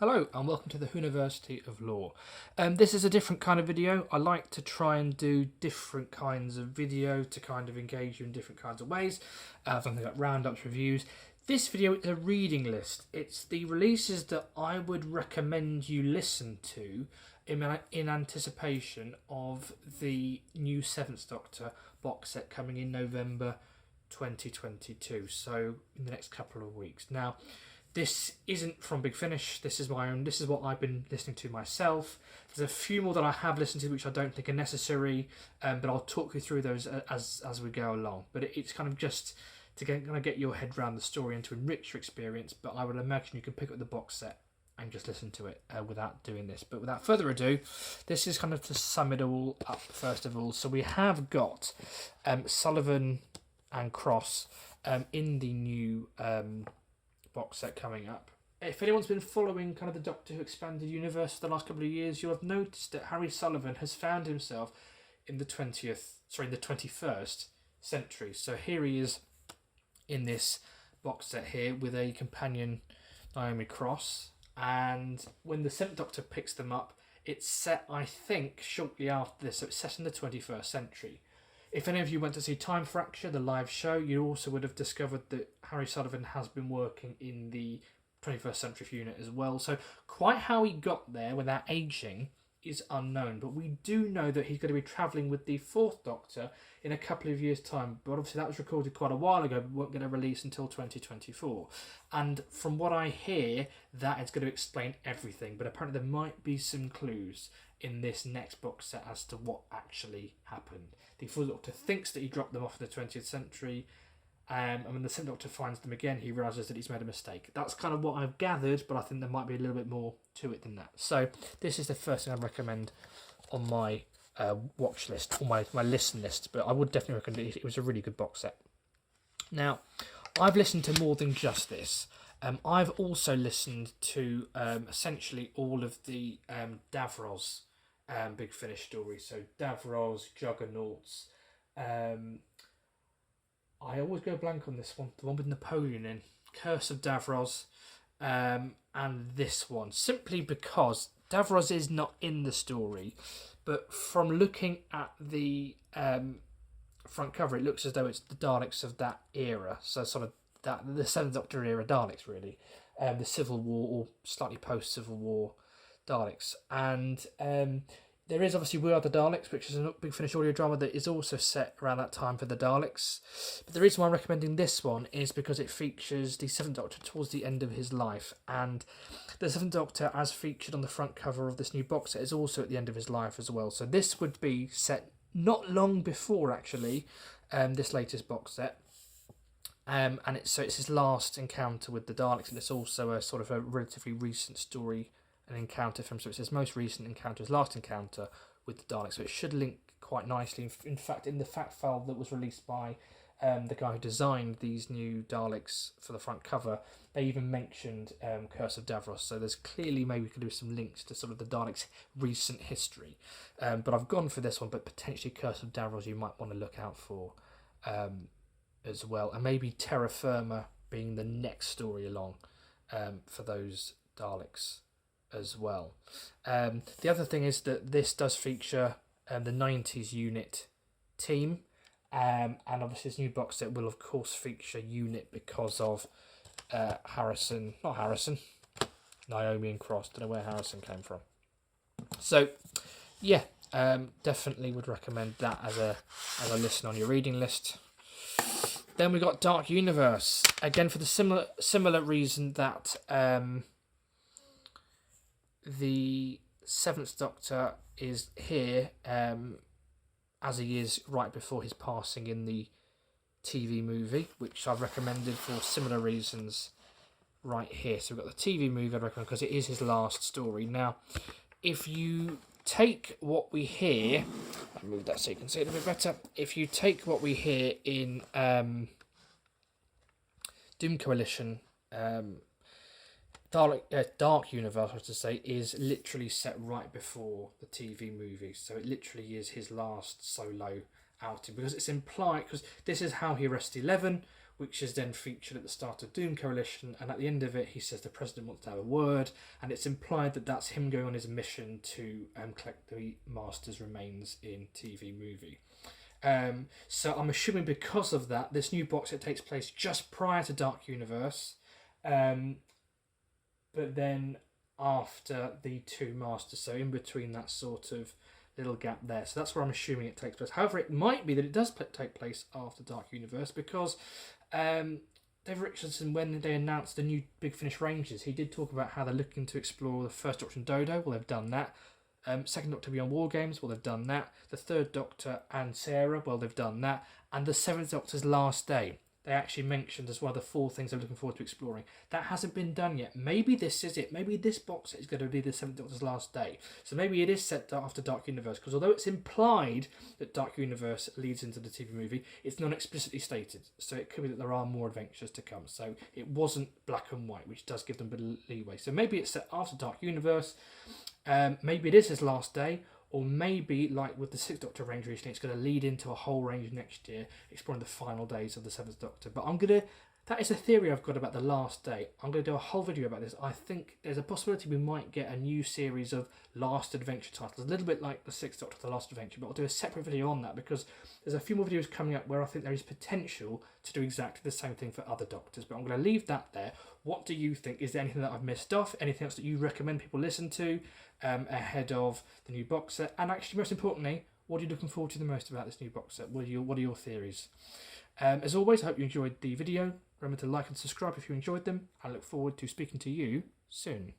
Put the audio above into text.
Hello and welcome to the University of Law. This is a different kind of video. I like to try and do different kinds of video to kind of engage you in different kinds of ways. Something like roundups, reviews. This video is a reading list. It's the releases that I would recommend you listen to in anticipation of the new 7th Doctor box set coming in November 2022. So in the next couple of weeks. Now, this isn't from Big Finish. This is my own. This is what I've been listening to myself. There's a few more that I have listened to which I don't think are necessary, but I'll talk you through those as we go along. But it's kind of just to get your head around the story and to enrich your experience. But I would imagine you can pick up the box set and just listen to it without doing this. But without further ado, this is kind of to sum it all up first of all. So we have got Sullivan and Cross in the new box set coming up. If anyone's been following kind of the Doctor Who expanded universe for the last couple of years, you'll have noticed that Harry Sullivan has found himself in the 21st century. So here he is in this box set here with a companion, Naomi Cross, and when the 7th Doctor picks them up, it's set, I think, shortly after this, so it's set in the 21st century. If any of you went to see Time Fracture, the live show, you also would have discovered that Harry Sullivan has been working in the 21st Century unit as well. So quite how he got there without aging is unknown. But we do know that he's going to be travelling with the 4th Doctor in a couple of years' time. But obviously that was recorded quite a while ago, but won't get a release until 2024. And from what I hear, that is going to explain everything. But apparently there might be some clues in this next box set as to what actually happened. The 4th Doctor thinks that he dropped them off in the 20th century, and when the 7th Doctor finds them again, he realises that he's made a mistake. That's kind of what I've gathered, but I think there might be a little bit more to it than that. So this is the first thing I'd recommend on my watch list, or my listen list, but I would definitely recommend it. It was a really good box set. Now, I've listened to more than just this. I've also listened to essentially all of the Davros Big Finish stories. So Davros, Juggernauts. I always go blank on this one. The one with Napoleon in. Curse of Davros. And this one. Simply because Davros is not in the story. But from looking at the front cover, it looks as though it's the Daleks of that era. So sort of the 7th Doctor era Daleks, really. The Civil War, or slightly post-Civil War Daleks. And there is obviously We Are the Daleks, which is a Big Finish audio drama that is also set around that time for the Daleks. But the reason why I'm recommending this one is because it features the 7th Doctor towards the end of his life. And the 7th Doctor, as featured on the front cover of this new box set, is also at the end of his life as well. So this would be set not long before, actually, this latest box set. And it's his last encounter with the Daleks, and it's also a sort of a relatively recent story, an encounter from, so it's his most recent encounter, his last encounter with the Daleks, so it should link quite nicely. In fact, in the fact file that was released by the guy who designed these new Daleks for the front cover, they even mentioned Curse of Davros, so there's clearly, maybe we could do some links to sort of the Daleks' recent history. But I've gone for this one, but potentially Curse of Davros you might want to look out for as well, and maybe Terra Firma being the next story along for those Daleks as well. The other thing is that this does feature the 90s unit team, and obviously this new box set will of course feature unit because of Naomi and Cross. Don't know where Harrison came from. So yeah, definitely would recommend that as a listen on your reading list. Then we got Dark Universe, again for the similar reason that the 7th Doctor is here, as he is right before his passing in the TV movie, which I've recommended for similar reasons right here. So we've got the TV movie I'd recommend because it is his last story. Now, if you take what we hear, I'll move that so you can see it a bit better. If you take what we hear in Doom Coalition, Dark Universe, I have to say, is literally set right before the TV movie. So it literally is his last solo outing, because it's implied, because this is how he arrested 11, which is then featured at the start of Doom Coalition, and at the end of it he says the president wants to have a word, and it's implied that that's him going on his mission to collect the Master's remains in TV movie. So I'm assuming because of that, this new box set takes place just prior to Dark Universe, but then after the two Masters, so in between that sort of little gap there. So that's where I'm assuming it takes place. However, it might be that it does take place after Dark Universe, because David Richardson, when they announced the new Big Finish Rangers, he did talk about how they're looking to explore the First Doctor and Dodo. Well, they've done that. Second Doctor Beyond War Games, well, they've done that. The Third Doctor and Sarah, well, they've done that. And the Seventh Doctor's Last Day, they actually mentioned as well the 4 things they're looking forward to exploring. That hasn't been done yet. Maybe this is it. Maybe this box set is going to be the Seventh Doctor's Last Day. So maybe it is set after Dark Universe, because although it's implied that Dark Universe leads into the TV movie, it's not explicitly stated. So it could be that there are more adventures to come. So it wasn't black and white, which does give them a bit of leeway. So maybe it's set after Dark Universe. Maybe it is his last day. Or maybe, like with the Sixth Doctor range recently, it's going to lead into a whole range next year, exploring the final days of the Seventh Doctor. But that is a theory I've got about the Last Day. I'm going to do a whole video about this. I think there's a possibility we might get a new series of Last Adventure titles, a little bit like the Sixth Doctor, The Last Adventure, but I'll do a separate video on that, because there's a few more videos coming up where I think there is potential to do exactly the same thing for other Doctors. But I'm going to leave that there. What do you think? Is there anything that I've missed off? Anything else that you recommend people listen to ahead of the new box set? And actually, most importantly, what are you looking forward to the most about this new box set? What are your theories? As always, I hope you enjoyed the video. Remember to like and subscribe if you enjoyed them. I look forward to speaking to you soon.